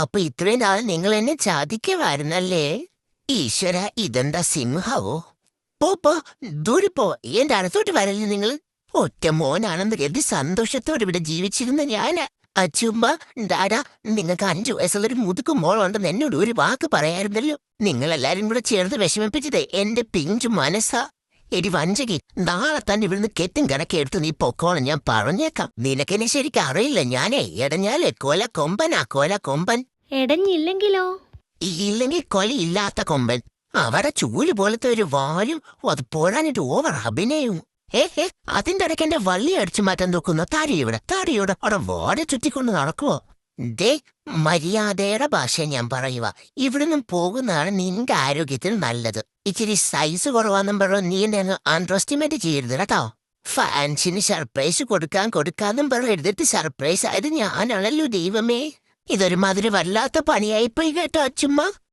അപ്പൊ ഇത്രയും നാൾ നിങ്ങൾ എന്നെ ചാദിക്കുമായിരുന്നല്ലേ? ഈശ്വര, ഇതെന്താ സിംഹവോ? പോ ദൂരെ പോ. എന്റെ അടുത്തോട്ട് വരല്ലേ നിങ്ങൾ? ഒറ്റ മോനാണെന്ന് കരുതി സന്തോഷത്തോടെ ഇവിടെ ജീവിച്ചിരുന്ന ഞാന്. അച്ചുമ്മ, ഡാഡാ, നിങ്ങൾക്ക് 5 വയസ്സുള്ളൊരു മുതുക്കു മോളുണ്ടെന്ന് എന്നോട് ഒരു വാക്ക് പറയായിരുന്നല്ലോ. നിങ്ങളെല്ലാരും കൂടെ ചേർന്ന് വിഷമിപ്പിച്ചതേ എന്റെ പിഞ്ചു മനസ്സാ. എടി വഞ്ചകി, നാളെ തന്നെ ഇവിടുന്ന് കെട്ടും കണക്കെടുത്ത് നീ പൊക്കോളം ഞാൻ പറഞ്ഞേക്കാം. നിനക്കെന്നെ ശരിക്കും അറിയില്ല. ഞാനേ എടഞ്ഞാലേ കൊല കൊമ്പൻ. എടഞ്ഞില്ലെങ്കിലോ? ഇല്ലെങ്കിൽ കൊലയില്ലാത്ത കൊമ്പൻ. അവരുടെ ചൂല് പോലത്തെ ഒരു വാലും അത് പോരാനിട്ട് ഓവർ അഭിനയവും. അതിന്റെ ഇടയ്ക്ക് എന്റെ വള്ളി അടിച്ചു മാറ്റാൻ നോക്കുന്ന താടിയുടെ അവിടെ വാടെ ചുറ്റിക്കൊണ്ട് നടക്കുവോ? ദേ, മര്യാദയുടെ ഭാഷ ഞാൻ പറയുക. ഇവിടുന്ന് പോകുന്നതാണ് നിന്റെ ആരോഗ്യത്തിന് നല്ലത്. ഇച്ചിരി സൈസ് കുറവാന്നും പറഞ്ഞു നീ എന്നെ അണ്ടർ എസ്റ്റിമേറ്റ് ചെയ്യരുത് കേട്ടോ. ഫാൻസിന് സർപ്രൈസ് കൊടുക്കാന്നും പറഞ്ഞു എടുത്തിട്ട് സർപ്രൈസ് ആയത് ഞാനാണല്ലോ ദൈവമേ. ഇതൊരുമാതിരി വല്ലാത്ത പണിയായിപ്പോയി കേട്ടോ അച്ചുമ്മ.